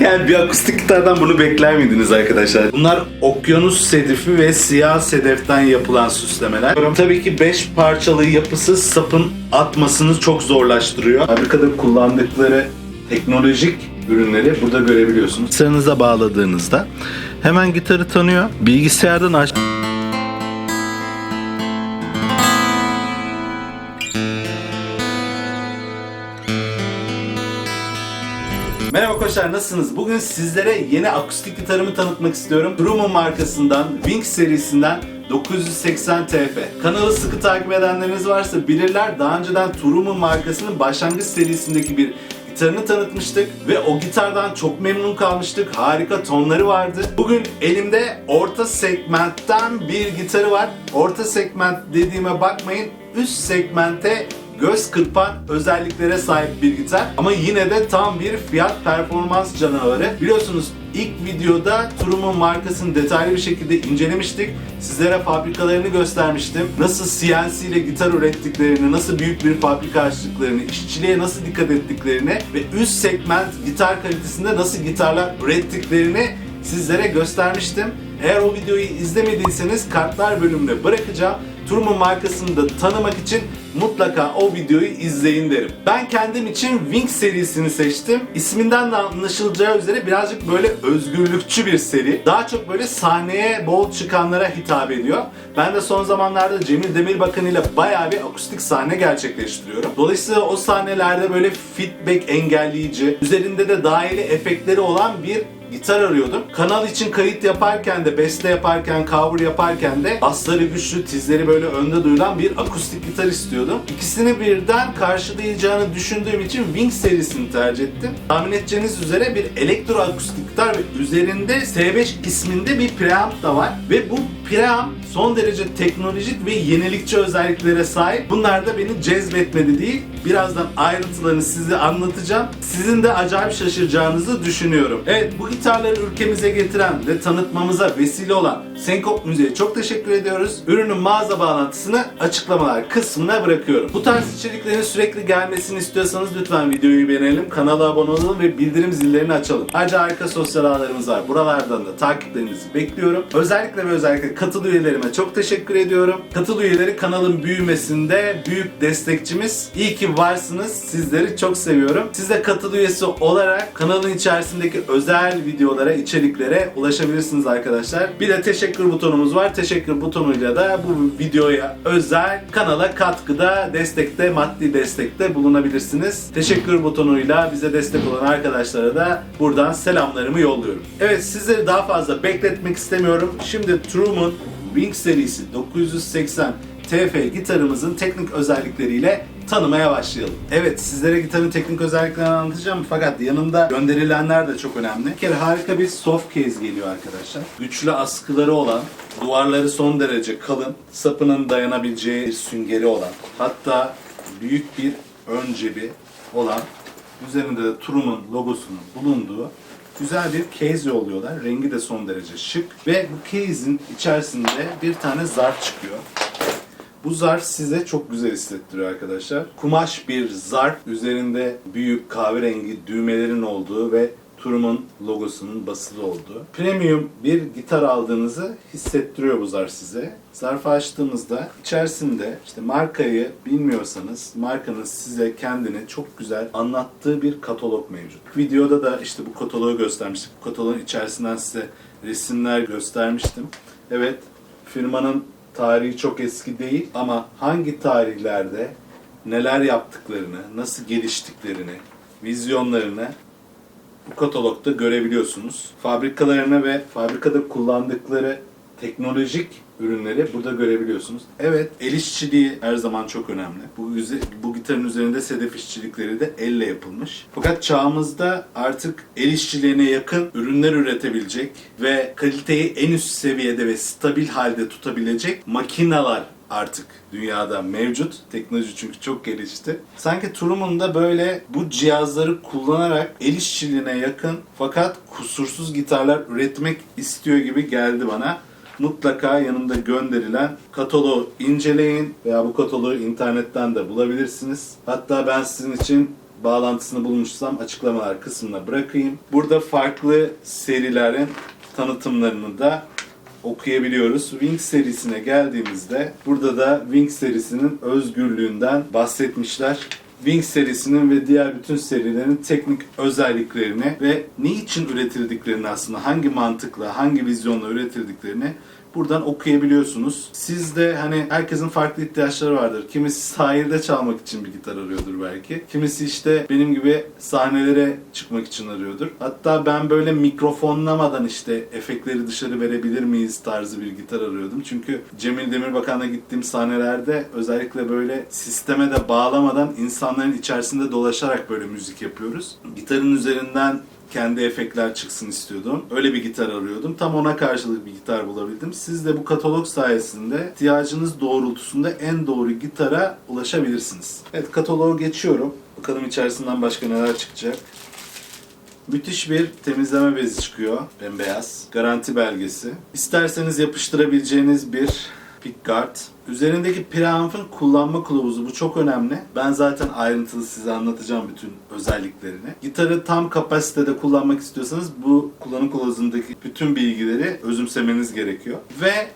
Yani bir akustik gitardan bunu bekler miydiniz arkadaşlar? Bunlar okyanus sedifi ve siyah sedeften yapılan süslemeler. Tabii ki 5 parçalı yapısı sapın atmasını çok zorlaştırıyor. Fabrikada kullandıkları teknolojik ürünleri burada görebiliyorsunuz. Sıranıza bağladığınızda hemen gitarı tanıyor. Bilgisayardan aç. Merhaba koçlar, nasılsınız? Bugün sizlere yeni akustik gitarımı tanıtmak istiyorum. Truman markasından, Wings serisinden 980 TF. Kanalı sıkı takip edenleriniz varsa bilirler. Daha önceden Truman markasının başlangıç serisindeki bir gitarını tanıtmıştık ve o gitardan çok memnun kalmıştık. Harika tonları vardı. Bugün elimde orta segmentten bir gitarı var. Orta segment dediğime bakmayın. Üst segmente göz kırpan özelliklere sahip bir gitar. Ama yine de tam bir fiyat performans canavarı. Biliyorsunuz ilk videoda Truman markasını detaylı bir şekilde incelemiştik. Sizlere fabrikalarını göstermiştim. Nasıl CNC ile gitar ürettiklerini, nasıl büyük bir fabrika açtıklarını, işçiliğe nasıl dikkat ettiklerini ve üst segment gitar kalitesinde nasıl gitarlar ürettiklerini sizlere göstermiştim. Eğer o videoyu izlemediyseniz kartlar bölümüne bırakacağım. Truman markasını da tanımak için mutlaka o videoyu izleyin derim. Ben kendim için Wings serisini seçtim. İsminden de anlaşılacağı üzere birazcık böyle özgürlükçü bir seri. Daha çok böyle sahneye bol çıkanlara hitap ediyor. Ben de son zamanlarda Cemil Demirbakan ile bayağı bir akustik sahne gerçekleştiriyorum. Dolayısıyla o sahnelerde böyle feedback engelleyici, üzerinde de dahili efektleri olan bir gitar arıyordum. Kanal için kayıt yaparken de, beste yaparken, cover yaparken de basları güçlü, tizleri böyle önde duyulan bir akustik gitar istiyordum. İkisini birden karşılayacağını düşündüğüm için Wings serisini tercih ettim. Tahmin edeceğiniz üzere bir elektro akustik gitar ve üzerinde S5 isminde bir preamp da var. Ve bu preamp son derece teknolojik ve yenilikçi özelliklere sahip. Bunlar da beni cezbetmedi değil. Birazdan ayrıntılarını size anlatacağım. Sizin de acayip şaşıracağınızı düşünüyorum. Evet, bu gitarları ülkemize getiren ve tanıtmamıza vesile olan Senkop Müziğe çok teşekkür ediyoruz. Ürünün mağaza bağlantısını açıklamalar kısmına bırakıyorum. Bu tarz içeriklerin sürekli gelmesini istiyorsanız lütfen videoyu beğenelim, kanala abone olalım ve bildirim zillerini açalım. Ayrıca harika sosyal ağlarımız var. Buralardan da takiplerinizi bekliyorum. Özellikle ve özellikle katıl üyelerime çok teşekkür ediyorum. Katıl üyeleri kanalın büyümesinde büyük destekçimiz. İyi ki varsınız. Sizleri çok seviyorum. Siz de katıl üyesi olarak kanalın içerisindeki özel videolara, içeriklere ulaşabilirsiniz arkadaşlar. Bir de teşekkür butonumuz var. Teşekkür butonuyla da bu videoya özel kanala katkıda, destekte, maddi destekte bulunabilirsiniz. Teşekkür butonuyla bize destek olan arkadaşlara da buradan selamlarımı yolluyorum. Evet, sizleri daha fazla bekletmek istemiyorum. Şimdi Truman Wings serisi 980 TF gitarımızın teknik özellikleriyle tanımaya başlayalım. Evet, sizlere gitarın teknik özelliklerini anlatacağım fakat yanında gönderilenler de çok önemli. Bir kere harika bir soft case geliyor arkadaşlar. Güçlü askıları olan, duvarları son derece kalın, sapının dayanabileceği bir süngeri olan, hatta büyük bir ön cebi olan, üzerinde de Truman logosunun bulunduğu güzel bir case yolluyorlar. Rengi de son derece şık ve bu case'in içerisinde bir tane zarf çıkıyor. Bu zarf size çok güzel hissettiriyor arkadaşlar. Kumaş bir zarf, üzerinde büyük kahverengi düğmelerin olduğu ve Truman logosunun basılı olduğu. Premium bir gitar aldığınızı hissettiriyor bu zarf size. Zarfı açtığımızda içerisinde işte markayı bilmiyorsanız markanın size kendini çok güzel anlattığı bir katalog mevcut. Videoda da işte bu katalogu göstermiştik. Bu katalogun içerisinden size resimler göstermiştim. Evet, firmanın tarihi çok eski değil ama hangi tarihlerde neler yaptıklarını, nasıl geliştiklerini, vizyonlarını bu katalogda görebiliyorsunuz. Fabrikalarına ve fabrikada kullandıkları teknolojik ürünleri burada görebiliyorsunuz. Evet, el işçiliği her zaman çok önemli. Bu gitarın üzerinde sedef işçilikleri de elle yapılmış. Fakat çağımızda artık el işçiliğine yakın ürünler üretebilecek ve kaliteyi en üst seviyede ve stabil halde tutabilecek makineler artık dünyada mevcut. Teknoloji çünkü çok gelişti. Sanki Truman'da böyle bu cihazları kullanarak el işçiliğine yakın fakat kusursuz gitarlar üretmek istiyor gibi geldi bana. Mutlaka yanında gönderilen kataloğu inceleyin veya bu kataloğu internetten de bulabilirsiniz. Hatta ben sizin için bağlantısını bulmuşsam açıklamalar kısmına bırakayım. Burada farklı serilerin tanıtımlarını da okuyabiliyoruz. Wings serisine geldiğimizde burada da Wings serisinin özgürlüğünden bahsetmişler. Wings serisinin ve diğer bütün serilerin teknik özelliklerini ve niçin üretildiklerini, aslında hangi mantıkla, hangi vizyonla üretildiklerini buradan okuyabiliyorsunuz. Siz de hani herkesin farklı ihtiyaçları vardır. Kimisi sahilde çalmak için bir gitar arıyordur belki. Kimisi işte benim gibi sahnelere çıkmak için arıyordur. Hatta ben böyle mikrofonlamadan işte efektleri dışarı verebilir miyiz tarzı bir gitar arıyordum. Çünkü Cemil Demirbakan'la gittiğim sahnelerde özellikle böyle sisteme de bağlamadan insanların içerisinde dolaşarak böyle müzik yapıyoruz. Gitarın üzerinden kendi efektler çıksın istiyordum. Öyle bir gitar arıyordum. Tam ona karşılık bir gitar bulabildim. Siz de bu katalog sayesinde ihtiyacınız doğrultusunda en doğru gitara ulaşabilirsiniz. Evet, kataloğu geçiyorum. Bakalım içerisinden başka neler çıkacak. Müthiş bir temizleme bezi çıkıyor. Bembeyaz. Garanti belgesi. İsterseniz yapıştırabileceğiniz bir pickguard. Üzerindeki preamp'ın kullanma kılavuzu, bu çok önemli. Ben zaten ayrıntılı size anlatacağım bütün özelliklerini. Gitarı tam kapasitede kullanmak istiyorsanız bu kullanım kılavuzundaki bütün bilgileri özümsemeniz gerekiyor. Ve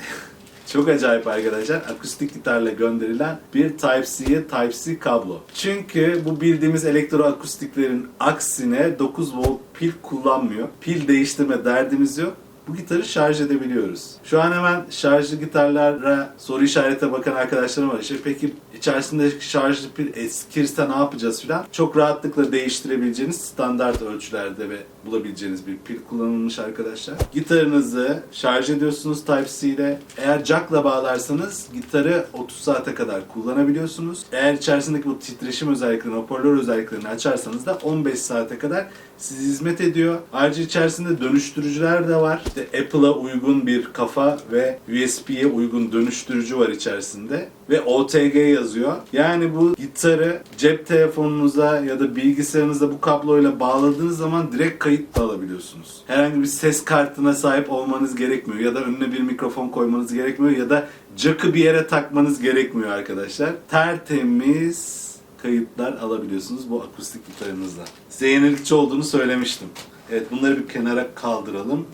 çok acayip arkadaşlar, akustik gitarla gönderilen bir Type-C'ye Type-C kablo. Çünkü bu bildiğimiz elektroakustiklerin aksine 9 volt pil kullanmıyor. Pil değiştirme derdimiz yok. Bu gitarı şarj edebiliyoruz. Şu an hemen şarjlı gitarlara soru işarete bakan arkadaşlarım var. İşte peki içerisindeki şarjlı pil eskirse ne yapacağız filan? Çok rahatlıkla değiştirebileceğiniz, standart ölçülerde ve bulabileceğiniz bir pil kullanılmış arkadaşlar. Gitarınızı şarj ediyorsunuz Type-C ile. Eğer jack'la bağlarsanız gitarı 30 saate kadar kullanabiliyorsunuz. Eğer içerisindeki bu titreşim özelliklerini, hoparlör özelliklerini açarsanız da 15 saate kadar size hizmet ediyor. Ayrıca içerisinde dönüştürücüler de var. İşte Apple'a uygun bir kafa ve USB'ye uygun dönüştürücü var içerisinde. Ve OTG yazıyor. Yani bu gitarı cep telefonunuza ya da bilgisayarınıza bu kabloyla bağladığınız zaman direkt kayıt da alabiliyorsunuz. Herhangi bir ses kartına sahip olmanız gerekmiyor. Ya da önüne bir mikrofon koymanız gerekmiyor. Ya da jack'ı bir yere takmanız gerekmiyor arkadaşlar. Tertemiz kayıtlar alabiliyorsunuz bu akustik gitarınızla. Size yenilikçi olduğunu söylemiştim. Evet, bunları bir kenara kaldıralım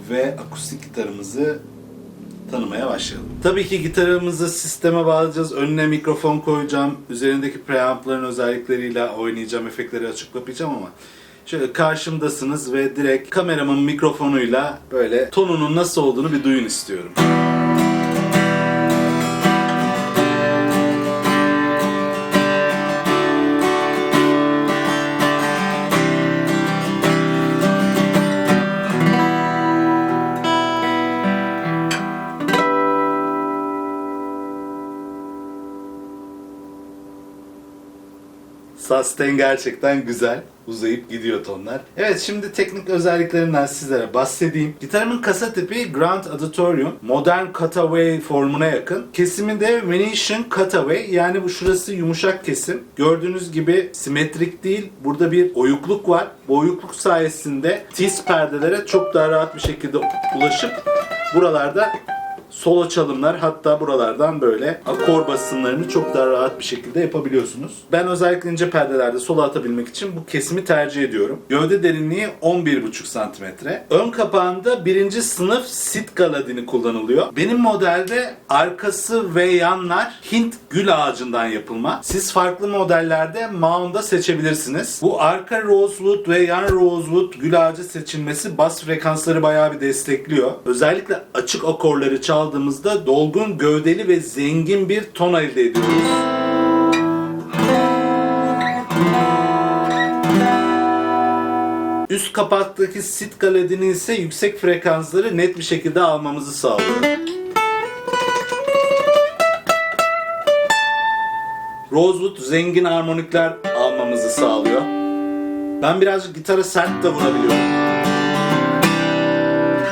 ve akustik gitarımızı tanımaya başlayalım. Tabii ki gitarımızı sisteme bağlayacağız. Önüne mikrofon koyacağım. Üzerindeki preamp'ların özellikleriyle oynayacağım, efektleri açıklayacağım ama şöyle karşımdasınız ve direkt kameramın mikrofonuyla böyle tonunun nasıl olduğunu bir duyun istiyorum. Sustain gerçekten güzel. Uzayıp gidiyor tonlar. Evet, şimdi teknik özelliklerinden sizlere bahsedeyim. Gitarımın kasa tipi Grand Auditorium. Modern cutaway formuna yakın. Kesimi de Venetian cutaway. Yani bu şurası yumuşak kesim. Gördüğünüz gibi simetrik değil. Burada bir oyukluk var. Bu oyukluk sayesinde tiz perdelere çok daha rahat bir şekilde ulaşıp buralarda solo çalımlar, hatta buralardan böyle akor basımlarını çok daha rahat bir şekilde yapabiliyorsunuz. Ben özellikle ince perdelerde solo atabilmek için bu kesimi tercih ediyorum. Gövde derinliği 11,5 cm. Ön kapağında 1. sınıf Sitka ladini kullanılıyor. Benim modelde arkası ve yanlar Hint gül ağacından yapılma. Siz farklı modellerde Maun'da seçebilirsiniz. Bu arka rosewood ve yan rosewood gül ağacı seçilmesi bas frekansları bayağı bir destekliyor. Özellikle açık akorları çaldığımızda dolgun, gövdeli ve zengin bir ton elde ediyoruz. Üst kapaktaki Sitka ledinin ise yüksek frekansları net bir şekilde almamızı sağlıyor. Rosewood zengin armonikler almamızı sağlıyor. Ben birazcık gitara sert de vurabiliyorum.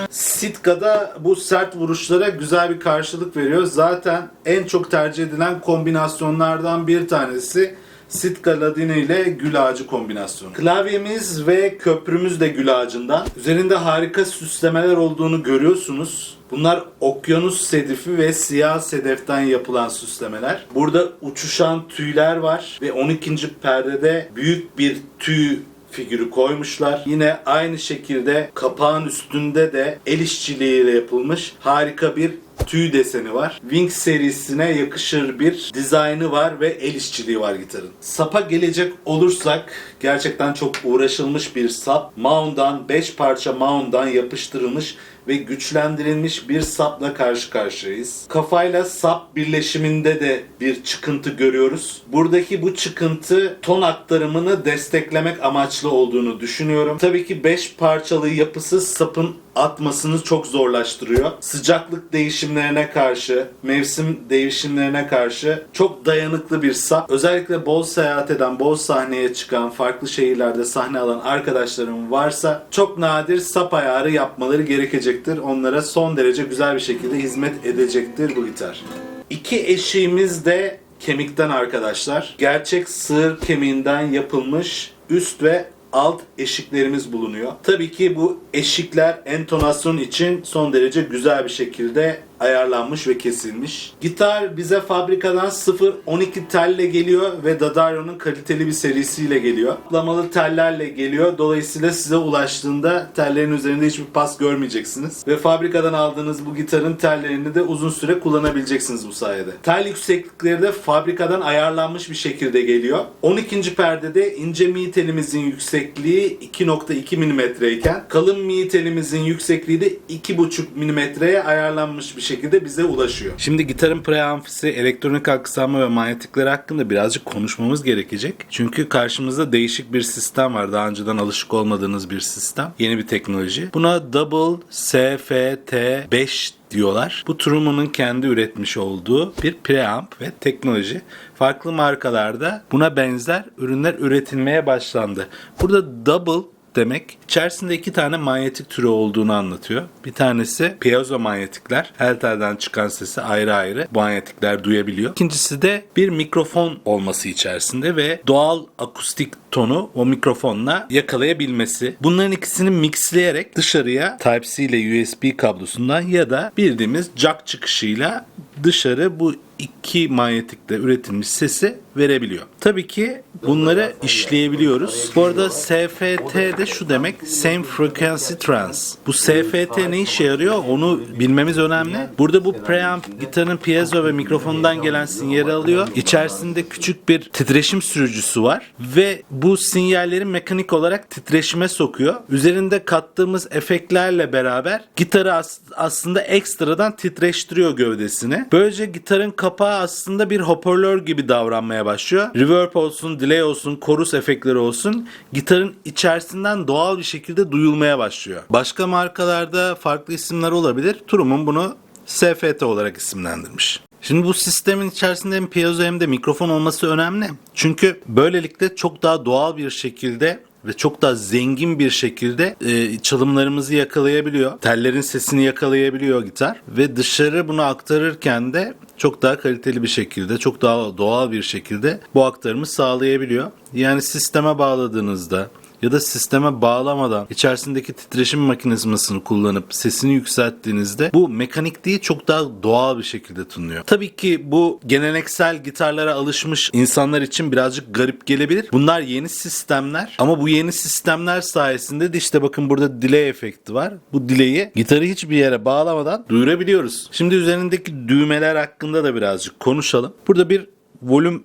Sitka'da bu sert vuruşlara güzel bir karşılık veriyor. Zaten en çok tercih edilen kombinasyonlardan bir tanesi Sitka Ladini ile gül ağacı kombinasyonu. Klavyemiz ve köprümüz de gül ağacından. Üzerinde harika süslemeler olduğunu görüyorsunuz. Bunlar okyanus sedifi ve siyah sedeften yapılan süslemeler. Burada uçuşan tüyler var ve 12. perdede büyük bir tüy figürü koymuşlar. Yine aynı şekilde kapağın üstünde de el işçiliğiyle yapılmış harika bir tüy deseni var. Wings serisine yakışır bir dizaynı var ve el işçiliği var gitarın. Sapa gelecek olursak gerçekten çok uğraşılmış bir sap. Maundan 5 parça maundan yapıştırılmış ve güçlendirilmiş bir sapla karşı karşıyayız. Kafayla sap birleşiminde de bir çıkıntı görüyoruz. Buradaki bu çıkıntı ton aktarımını desteklemek amaçlı olduğunu düşünüyorum. Tabii ki 5 parçalı yapısı sapın atmasını çok zorlaştırıyor. Sıcaklık değişimlerine karşı, mevsim değişimlerine karşı çok dayanıklı bir sap. Özellikle bol seyahat eden, bol sahneye çıkan, farklı şehirlerde sahne alan arkadaşlarım varsa çok nadir sap ayarı yapmaları gerekecektir. Onlara son derece güzel bir şekilde hizmet edecektir bu gitar. İki eşiğimiz de kemikten arkadaşlar. Gerçek sığır kemiğinden yapılmış üst ve alt eşiklerimiz bulunuyor. Tabii ki bu eşikler entonasyon için son derece güzel bir şekilde ayarlanmış ve kesilmiş. Gitar bize fabrikadan 0-12 telle geliyor ve Dadario'nun kaliteli bir serisiyle geliyor. Kaplamalı tellerle geliyor. Dolayısıyla size ulaştığında tellerin üzerinde hiçbir pas görmeyeceksiniz. Ve fabrikadan aldığınız bu gitarın tellerini de uzun süre kullanabileceksiniz bu sayede. Tel yükseklikleri de fabrikadan ayarlanmış bir şekilde geliyor. 12. perdede ince mi telimizin yüksekliği 2.2 mm iken kalın mi telimizin yüksekliği de 2.5 mm'ye ayarlanmış bir şekilde bize ulaşıyor. Şimdi gitarın preamfisi, elektronik aksama ve manyetikleri hakkında birazcık konuşmamız gerekecek. Çünkü karşımızda değişik bir sistem var. Daha önceden alışık olmadığınız bir sistem. Yeni bir teknoloji. Buna Double SFT5 diyorlar. Bu Truman'ın kendi üretmiş olduğu bir preamp ve teknoloji. Farklı markalarda buna benzer ürünler üretilmeye başlandı. Burada Double demek içerisinde iki tane manyetik türü olduğunu anlatıyor. Bir tanesi piezo manyetikler. Her telden çıkan sesi ayrı ayrı bu manyetikler duyabiliyor. İkincisi de bir mikrofon olması içerisinde ve doğal akustik tonu o mikrofonla yakalayabilmesi. Bunların ikisini mixleyerek dışarıya Type-C ile USB kablosundan ya da bildiğimiz jack çıkışıyla dışarı bu iki manyetikle üretilmiş sesi verebiliyor. Tabii ki bunları işleyebiliyoruz. Bu arada SFT de şu demek, Same Frequency Trans. Bu SFT ne işe yarıyor onu bilmemiz önemli. Burada bu preamp gitarın piezo ve mikrofondan gelen sinyali alıyor. İçerisinde küçük bir titreşim sürücüsü var ve bu sinyalleri mekanik olarak titreşime sokuyor. Üzerinde kattığımız efektlerle beraber gitarı aslında ekstradan titreştiriyor gövdesini. Böylece gitarın kapağı aslında bir hoparlör gibi davranmaya başlıyor. Reverb olsun, delay olsun, chorus efektleri olsun gitarın içerisinden doğal bir şekilde duyulmaya başlıyor. Başka markalarda farklı isimler olabilir. Truman bunu SFT olarak isimlendirmiş. Şimdi bu sistemin içerisinde hem piezo hem de mikrofon olması önemli. Çünkü böylelikle çok daha doğal bir şekilde ve çok daha zengin bir şekilde çalımlarımızı yakalayabiliyor. Tellerin sesini yakalayabiliyor gitar ve dışarı bunu aktarırken de çok daha kaliteli bir şekilde, çok daha doğal bir şekilde bu aktarımı sağlayabiliyor. Yani sisteme bağladığınızda ya da sisteme bağlamadan içerisindeki titreşim mekanizmasını kullanıp sesini yükselttiğinizde bu mekanikliği çok daha doğal bir şekilde tınlıyor. Tabii ki bu geleneksel gitarlara alışmış insanlar için birazcık garip gelebilir. Bunlar yeni sistemler ama bu yeni sistemler sayesinde de işte bakın burada delay efekti var. Bu delay'i gitarı hiçbir yere bağlamadan duyurabiliyoruz. Şimdi üzerindeki düğmeler hakkında da birazcık konuşalım. Burada bir volüm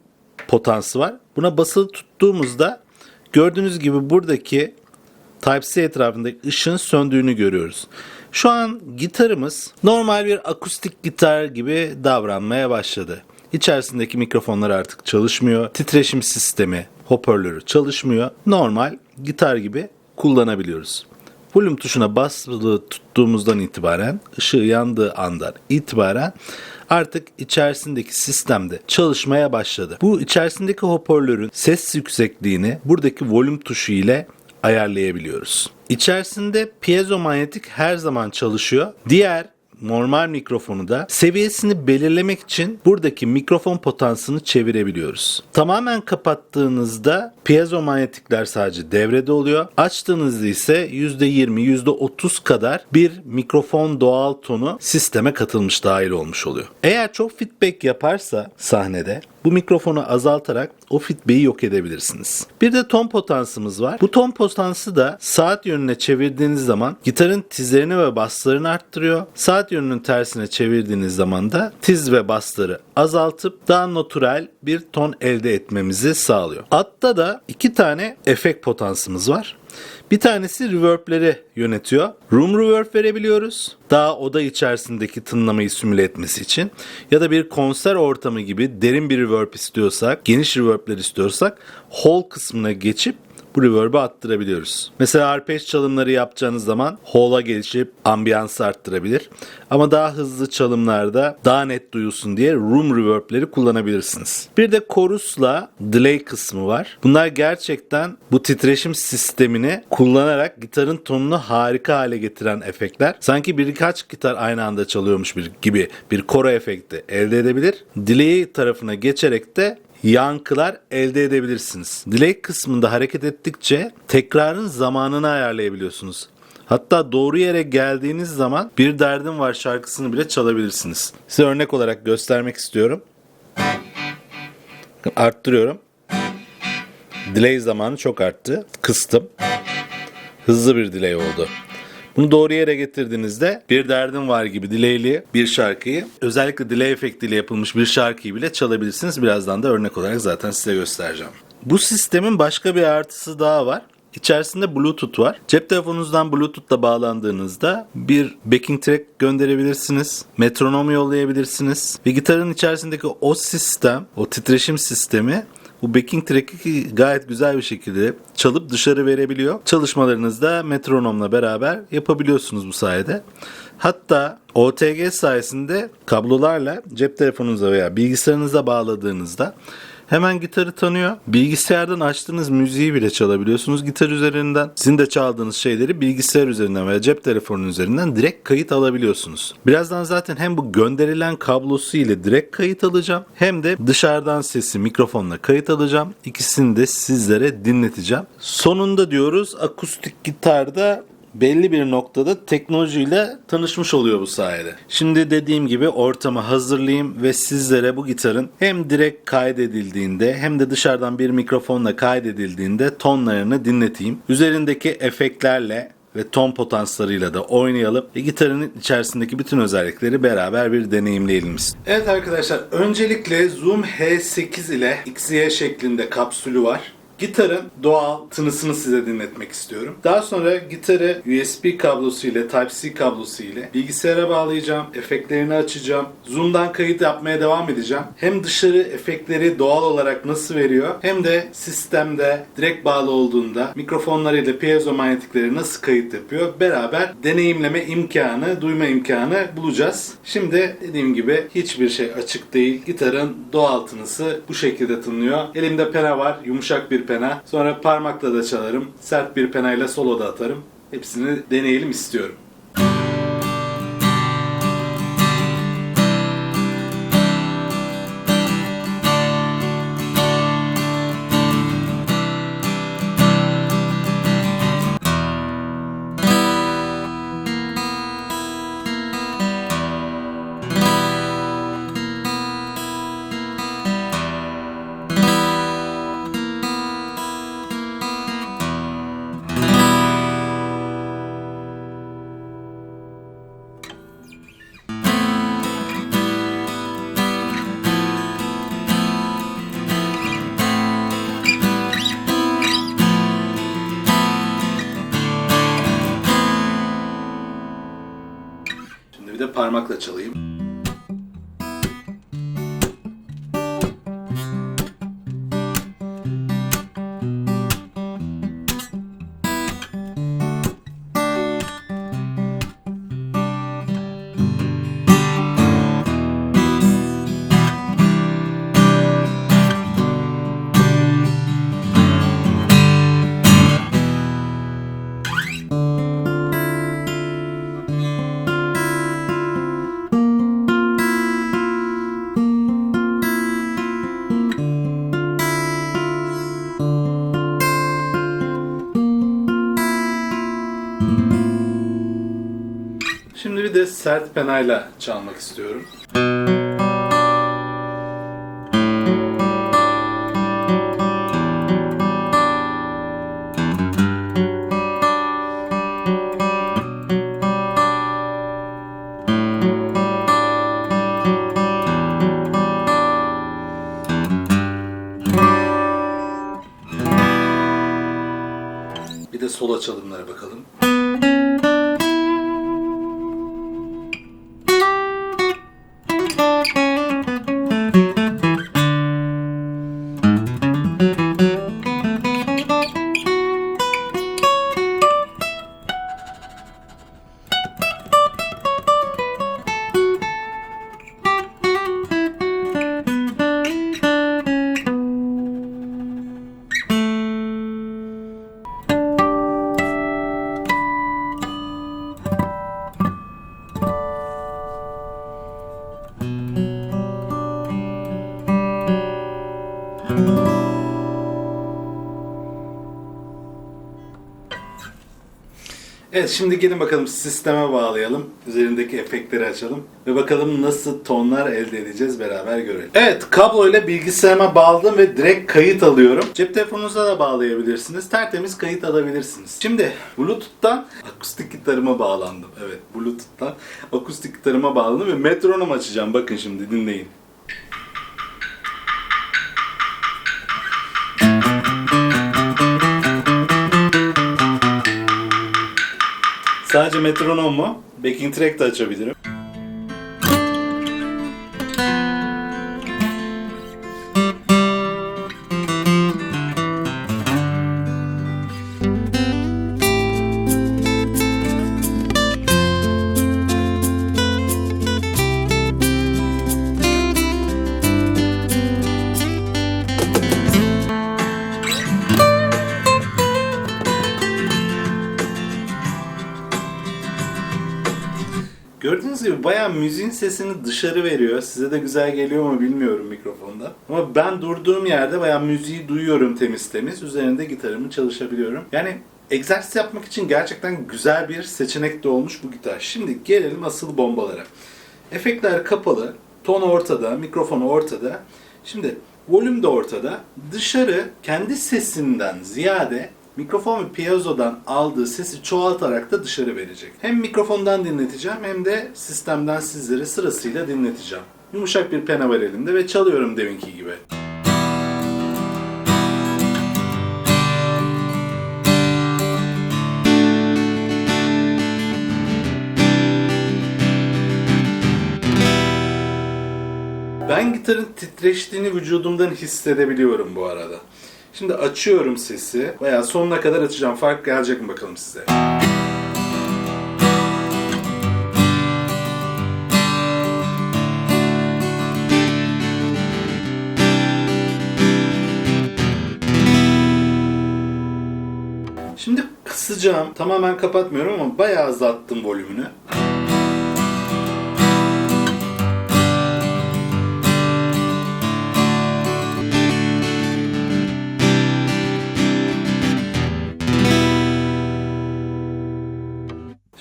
potansı var. Buna basılı tuttuğumuzda gördüğünüz gibi buradaki Type-C etrafındaki ışığın söndüğünü görüyoruz. Şu an gitarımız normal bir akustik gitar gibi davranmaya başladı. İçerisindeki mikrofonlar artık çalışmıyor. Titreşim sistemi, hoparlörü çalışmıyor. Normal gitar gibi kullanabiliyoruz. Volüm tuşuna basılı tuttuğumuzdan itibaren, ışığı yandığı andan itibaren artık içerisindeki sistemde çalışmaya başladı. Bu içerisindeki hoparlörün ses yüksekliğini buradaki volüm tuşu ile ayarlayabiliyoruz. İçerisinde piezomanyetik her zaman çalışıyor. Diğer normal mikrofonu da seviyesini belirlemek için buradaki mikrofon potansını çevirebiliyoruz. Tamamen kapattığınızda piezomanyetikler sadece devrede oluyor. Açtığınızda ise %20, %30 kadar bir mikrofon doğal tonu sisteme katılmış, dahil olmuş oluyor. Eğer çok feedback yaparsa sahnede bu mikrofonu azaltarak o feedback'i yok edebilirsiniz. Bir de ton potansımız var. Bu ton potansı da saat yönüne çevirdiğiniz zaman gitarın tizlerini ve basslarını arttırıyor. Saat yönünün tersine çevirdiğiniz zaman da tiz ve bassları azaltıp daha natural bir ton elde etmemizi sağlıyor. Altta da 2 tane efekt potansımız var. Bir tanesi reverb'leri yönetiyor. Room reverb verebiliyoruz. Daha oda içerisindeki tınlamayı simüle etmesi için. Ya da bir konser ortamı gibi derin bir reverb istiyorsak, geniş reverb'ler istiyorsak hall kısmına geçip bu reverb'ı arttırabiliyoruz. Mesela arpej çalımları yapacağınız zaman hall'a geçip ambiyansı arttırabilir. Ama daha hızlı çalımlarda daha net duyulsun diye room reverb'leri kullanabilirsiniz. Bir de chorus'la delay kısmı var. Bunlar gerçekten bu titreşim sistemini kullanarak gitarın tonunu harika hale getiren efektler. Sanki birkaç gitar aynı anda çalıyormuş gibi bir koro efekti elde edebilir. Delay tarafına geçerek de yankılar elde edebilirsiniz. Delay kısmında hareket ettikçe tekrarın zamanını ayarlayabiliyorsunuz. Hatta doğru yere geldiğiniz zaman Bir Derdim Var şarkısını bile çalabilirsiniz. Size örnek olarak göstermek istiyorum. Arttırıyorum. Delay zamanı çok arttı. Kıstım. Hızlı bir delay oldu. Bunu doğru yere getirdiğinizde Bir Derdim Var gibi delay'li bir şarkıyı, özellikle delay efektiyle yapılmış bir şarkıyı bile çalabilirsiniz. Birazdan da örnek olarak zaten size göstereceğim. Bu sistemin başka bir artısı daha var. İçerisinde Bluetooth var. Cep telefonunuzdan Bluetooth'la bağlandığınızda bir backing track gönderebilirsiniz. Metronom yollayabilirsiniz. Ve gitarın içerisindeki o sistem, o titreşim sistemi bu backing track'i gayet güzel bir şekilde çalıp dışarı verebiliyor. Çalışmalarınızda metronomla beraber yapabiliyorsunuz bu sayede. Hatta OTG sayesinde kablolarla cep telefonunuza veya bilgisayarınıza bağladığınızda hemen gitarı tanıyor. Bilgisayardan açtığınız müziği bile çalabiliyorsunuz gitar üzerinden. Sizin de çaldığınız şeyleri bilgisayar üzerinden veya cep telefonunun üzerinden direkt kayıt alabiliyorsunuz. Birazdan zaten hem bu gönderilen kablosu ile direkt kayıt alacağım, hem de dışarıdan sesi mikrofonla kayıt alacağım. İkisini de sizlere dinleteceğim. Sonunda diyoruz, akustik gitarda belli bir noktada teknolojiyle tanışmış oluyor bu sayede. Şimdi dediğim gibi ortamı hazırlayayım ve sizlere bu gitarın hem direkt kaydedildiğinde hem de dışarıdan bir mikrofonla kaydedildiğinde tonlarını dinleteyim. Üzerindeki efektlerle ve ton potanslarıyla da oynayalım ve gitarın içerisindeki bütün özellikleri beraber bir deneyimleyelim. Evet arkadaşlar, öncelikle Zoom H8 ile XY şeklinde kapsülü var. Gitarın doğal tınısını size dinletmek istiyorum. Daha sonra gitarı USB kablosu ile, Type-C kablosu ile bilgisayara bağlayacağım. Efektlerini açacağım. Zoom'dan kayıt yapmaya devam edeceğim. Hem dışarı efektleri doğal olarak nasıl veriyor, hem de sistemde direkt bağlı olduğunda mikrofonlarıyla piezomanyetikleri nasıl kayıt yapıyor, beraber deneyimleme imkanı, duyma imkanı bulacağız. Şimdi dediğim gibi hiçbir şey açık değil. Gitarın doğal tınısı bu şekilde tınlıyor. Elimde pena var, yumuşak bir pena. Sonra parmakla da çalarım. Sert bir penayla solo da atarım. Hepsini deneyelim istiyorum. Şimdi bir de parmakla çalayım. de sert penayla çalmak istiyorum. Bir de solo çalımlara bakalım. Evet, şimdi gelin bakalım sisteme bağlayalım. Üzerindeki efektleri açalım. Ve bakalım nasıl tonlar elde edeceğiz, beraber görelim. Evet, kabloyla bilgisayarıma bağladım ve direkt kayıt alıyorum. Cep telefonunuza da bağlayabilirsiniz. Tertemiz kayıt alabilirsiniz. Şimdi Bluetooth'tan akustik gitarıma bağlandım. Evet, Bluetooth'tan akustik gitarıma bağladım ve metronom açacağım. Bakın şimdi dinleyin. Sadece metronom mu? Backing track de açabilirim. Gördüğünüz gibi bayağı müziğin sesini dışarı veriyor. Size de güzel geliyor mu bilmiyorum mikrofonda. Ama ben durduğum yerde bayağı müziği duyuyorum temiz temiz. Üzerinde gitarımı çalışabiliyorum. Yani egzersiz yapmak için gerçekten güzel bir seçenek de olmuş bu gitar. Şimdi gelelim asıl bombalara. Efektler kapalı, ton ortada, mikrofon ortada. Şimdi volüm de ortada. Dışarı kendi sesinden ziyade mikrofon ve piezodan aldığı sesi çoğaltarak da dışarı verecek. Hem mikrofondan dinleteceğim hem de sistemden sizlere sırasıyla dinleteceğim. Yumuşak bir pena var elimde ve çalıyorum deminki gibi. Ben gitarın titreştiğini vücudumdan hissedebiliyorum bu arada. Şimdi açıyorum sesi. Bayağı sonuna kadar açacağım. Fark gelecek mi bakalım size. Şimdi kısacağım. Tamamen kapatmıyorum ama bayağı azalttım volümünü.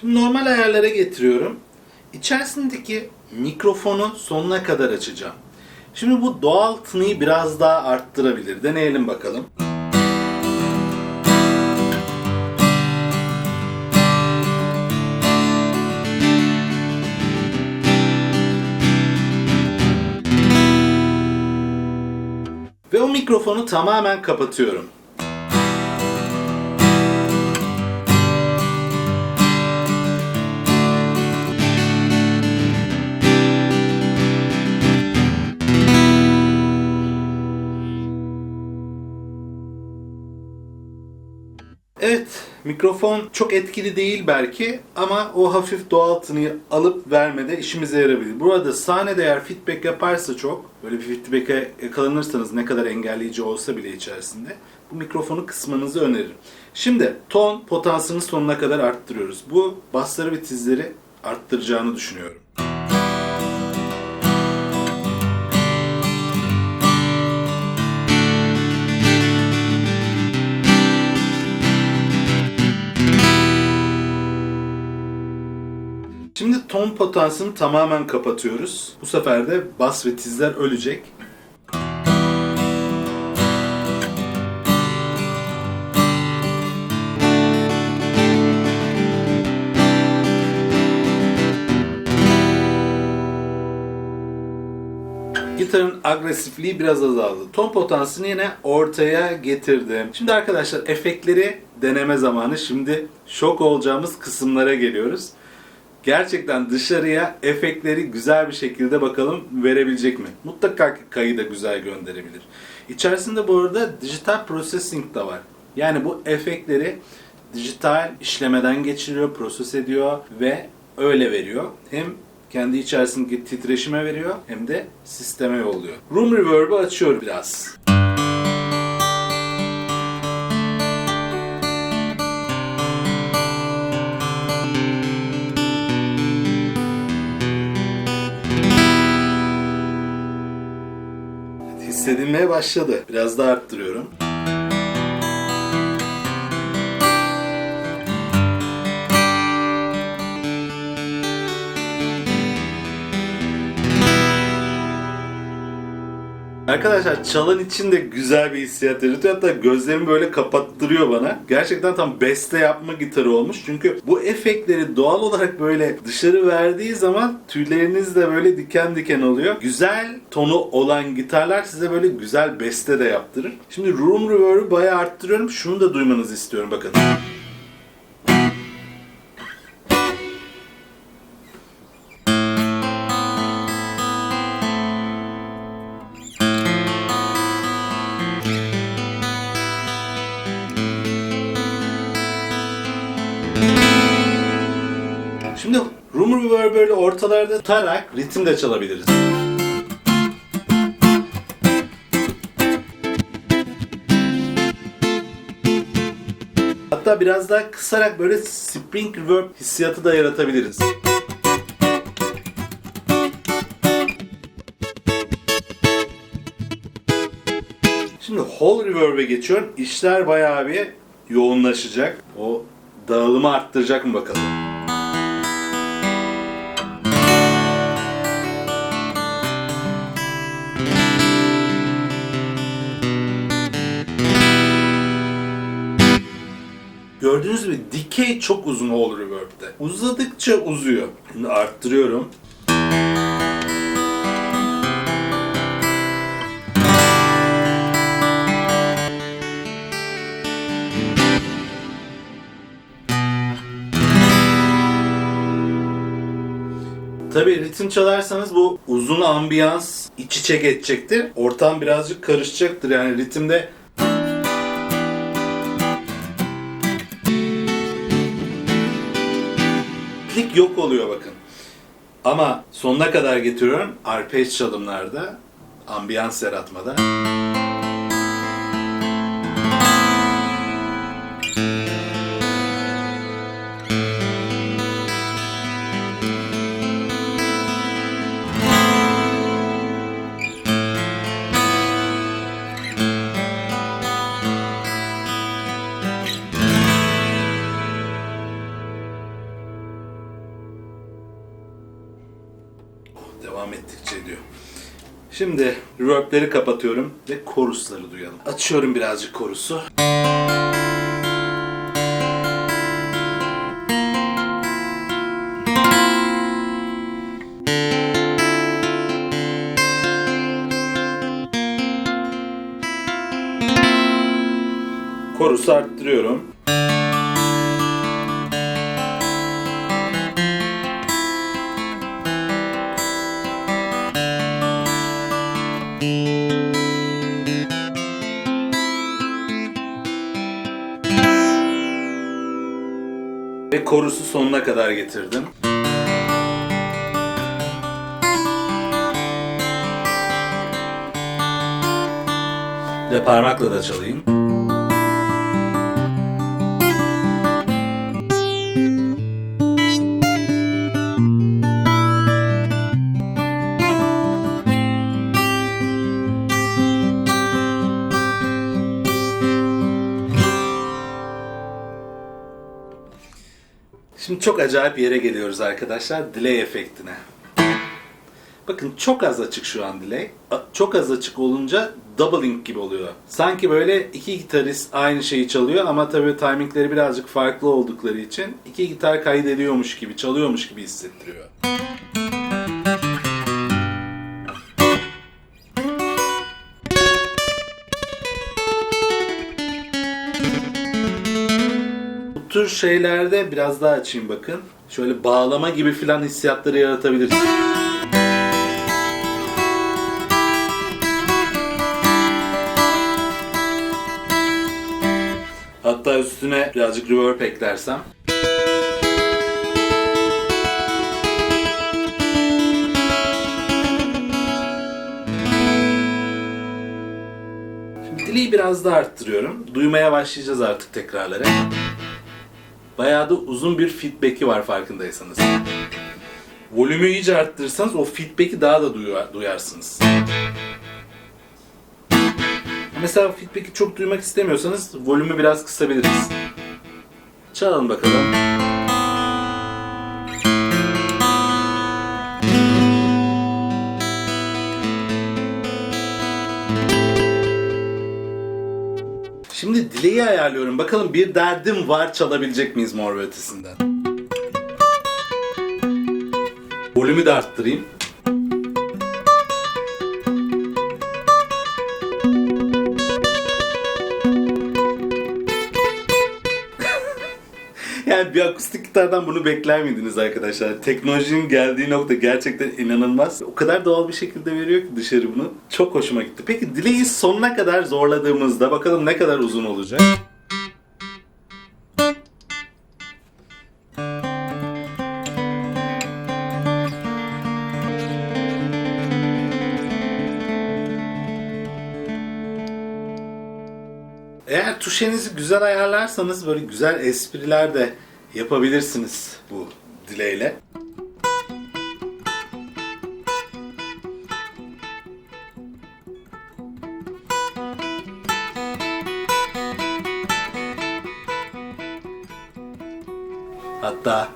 Şimdi normal ayarlara getiriyorum. İçerisindeki mikrofonu sonuna kadar açacağım. Şimdi bu doğal tınıyı biraz daha arttırabilir. Deneyelim bakalım. Ve o mikrofonu tamamen kapatıyorum. Evet, mikrofon çok etkili değil belki ama o hafif doğal tınıyı alıp vermede işimize yarabilir. Burada sahnede eğer feedback yaparsa çok, böyle bir feedback'e yakalanırsanız ne kadar engelleyici olsa bile içerisinde, bu mikrofonu kısmanızı öneririm. Şimdi ton potansiyelini sonuna kadar arttırıyoruz. Bu bassları ve tizleri arttıracağını düşünüyorum. Şimdi ton potansiyelini tamamen kapatıyoruz. Bu sefer de bas ve tizler ölecek. Gitarın agresifliği biraz azaldı. Ton potansiyelini yine ortaya getirdim. Şimdi arkadaşlar efektleri deneme zamanı. Şimdi şok olacağımız kısımlara geliyoruz. Gerçekten dışarıya efektleri güzel bir şekilde bakalım verebilecek mi? Mutlaka kayı da güzel gönderebilir. İçerisinde bu arada dijital processing de var. Yani bu efektleri dijital işlemeden geçiriyor, proses ediyor ve öyle veriyor. Hem kendi içerisindeki titreşime veriyor hem de sisteme yolluyor. Room Reverb'ı açıyorum biraz. Hissedilmeye başladı. Biraz daha arttırıyorum. Arkadaşlar çalan için de güzel bir hissiyat yaratıyor. Hatta gözlerimi böyle kapattırıyor bana. Gerçekten tam beste yapma gitarı olmuş. Çünkü bu efektleri doğal olarak böyle dışarı verdiği zaman tüyleriniz de böyle diken diken oluyor. Güzel tonu olan gitarlar size böyle güzel beste de yaptırır. Şimdi room reverb'ü bayağı arttırıyorum. Şunu da duymanızı istiyorum, bakın. Şimdi room reverb böyle ortalarda tutarak ritim de çalabiliriz. Hatta biraz daha kısarak böyle spring reverb hissiyatı da yaratabiliriz. Şimdi whole reverb'e geçiyorum. İşler bayağı bir yoğunlaşacak. O dağılımı arttıracak mı bakalım. Gördüğünüz gibi decay çok uzun whole reverb'de. Uzadıkça uzuyor. Şimdi arttırıyorum. Tabii ritim çalarsanız bu uzun ambiyans iç içe geçecektir. Ortam birazcık karışacaktır. Yani ritimde yok oluyor bakın. Ama sonuna kadar getiriyorum arpej çalımlarda, ambiyans yaratmada. Devam ettikçe diyor. Şimdi reverb'leri kapatıyorum ve chorusları duyalım. Açıyorum birazcık chorusu. Chorusu arttırıyorum. Ve korusu sonuna kadar getirdim. Ve parmakla da çalayım. Şimdi çok acayip bir yere geliyoruz arkadaşlar. Delay efektine. Bakın çok az açık şu an delay. Çok az açık olunca doubling gibi oluyor. Sanki böyle iki gitarist aynı şeyi çalıyor ama tabii timingleri birazcık farklı oldukları için iki gitar kaydediyormuş gibi, çalıyormuş gibi hissettiriyor. Bu tür şeylerde biraz daha açayım bakın. Şöyle bağlama gibi filan hissiyatları yaratabiliriz. Hatta üstüne birazcık reverb eklersem. Şimdi delay'i biraz daha arttırıyorum. Duymaya başlayacağız artık tekrarları. Bayağı da uzun bir feedback'i var farkındaysanız. Volümü iyice arttırırsanız o feedback'i daha da duyarsınız. Mesela feedback'i çok duymak istemiyorsanız volümü biraz kısabiliriz. Çalalım bakalım. Şimdi delay'i ayarlıyorum. Bakalım bir derdim var, çalabilecek miyiz Mor ve Ötesi'nden. Volümü de arttırayım. Yani bir akustik gitardan bunu bekler miydiniz arkadaşlar? Teknolojinin geldiği nokta gerçekten inanılmaz. O kadar doğal bir şekilde veriyor ki dışarı bunu. Çok hoşuma gitti. Peki delay'i sonuna kadar zorladığımızda bakalım ne kadar uzun olacak? Eğer tuşenizi güzel ayarlarsanız böyle güzel espriler de yapabilirsiniz bu delay ile. Hatta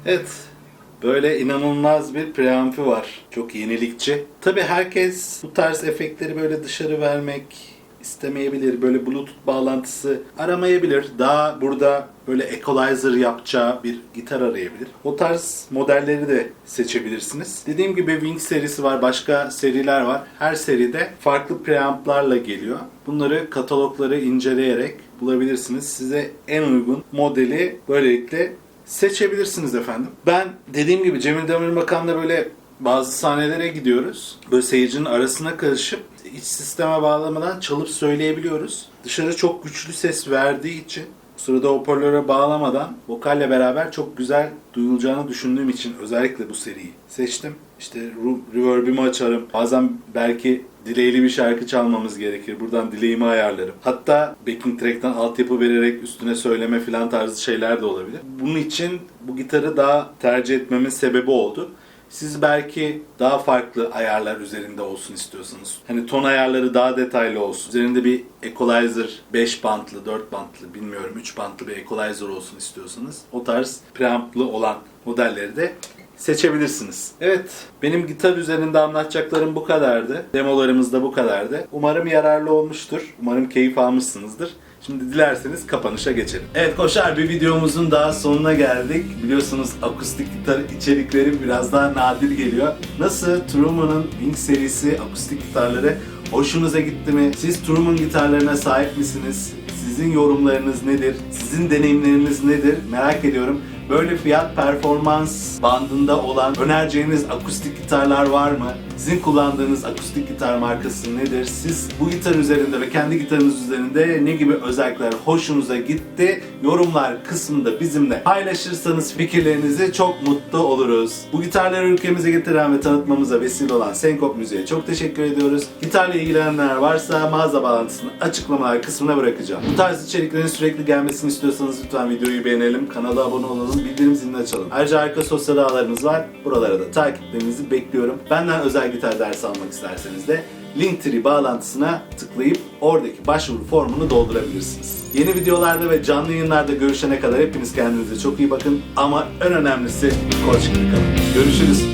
evet, böyle inanılmaz bir preamp'i var. Çok yenilikçi. Tabii herkes bu tarz efektleri böyle dışarı vermek istemeyebilir. Böyle Bluetooth bağlantısı aramayabilir. Daha burada böyle equalizer yapacağı bir gitar arayabilir. O tarz modelleri de seçebilirsiniz. Dediğim gibi Wing serisi var, başka seriler var. Her seride farklı preamp'larla geliyor. Bunları, katalogları inceleyerek bulabilirsiniz. Size en uygun modeli böylelikle seçebilirsiniz efendim. Ben dediğim gibi Cemil Demirbakan'la böyle bazı sahnelere gidiyoruz. Böyle seyircinin arasına karışıp iç sisteme bağlamadan çalıp söyleyebiliyoruz. Dışarı çok güçlü ses verdiği için bu sırada hoparlöre bağlamadan vokalle beraber çok güzel duyulacağını düşündüğüm için özellikle bu seriyi seçtim. İşte reverb'imi açarım. Bazen belki delay'li bir şarkı çalmamız gerekir. Buradan delay'imi ayarlarım. Hatta backing track'ten altyapı vererek üstüne söyleme filan tarzı şeyler de olabilir. Bunun için bu gitarı daha tercih etmemin sebebi oldu. Siz belki daha farklı ayarlar üzerinde olsun istiyorsanız. Hani ton ayarları daha detaylı olsun. Üzerinde bir equalizer 5 bantlı, 4 bantlı, bilmiyorum 3 bantlı bir equalizer olsun istiyorsanız o tarz preamp'lı olan modelleri de seçebilirsiniz. Evet, benim gitar üzerinde anlatacaklarım bu kadardı. Demolarımız da bu kadardı. Umarım yararlı olmuştur. Umarım keyif almışsınızdır. Şimdi dilerseniz kapanışa geçelim. Evet Koşar, bir videomuzun daha sonuna geldik. Biliyorsunuz akustik gitar içerikleri biraz daha nadir geliyor. Nasıl? Truman'ın Wing serisi akustik gitarları hoşunuza gitti mi? Siz Truman gitarlarına sahip misiniz? Sizin yorumlarınız nedir? Sizin deneyimleriniz nedir? Merak ediyorum. Böyle fiyat performans bandında olan önereceğiniz akustik gitarlar var mı? Sizin kullandığınız akustik gitar markası nedir? Siz bu gitar üzerinde ve kendi gitarınız üzerinde ne gibi özellikler hoşunuza gitti? Yorumlar kısmında bizimle paylaşırsanız fikirlerinizi çok mutlu oluruz. Bu gitarları ülkemize getiren ve tanıtmamıza vesile olan Senkop Müziğe çok teşekkür ediyoruz. Gitarla ilgilenenler varsa mağaza bağlantısını açıklamalar kısmına bırakacağım. Bu tarz içeriklerin sürekli gelmesini istiyorsanız lütfen videoyu beğenelim, kanala abone olalım, bildirim zilini açalım. Ayrıca harika sosyal ağlarımız var. Buralara da takiplerinizi bekliyorum. Benden özel gitar dersi almak isterseniz de Linktree bağlantısına tıklayıp oradaki başvuru formunu doldurabilirsiniz. Yeni videolarda ve canlı yayınlarda görüşene kadar hepiniz kendinize çok iyi bakın ama en önemlisi koç gibi kalın. Görüşürüz.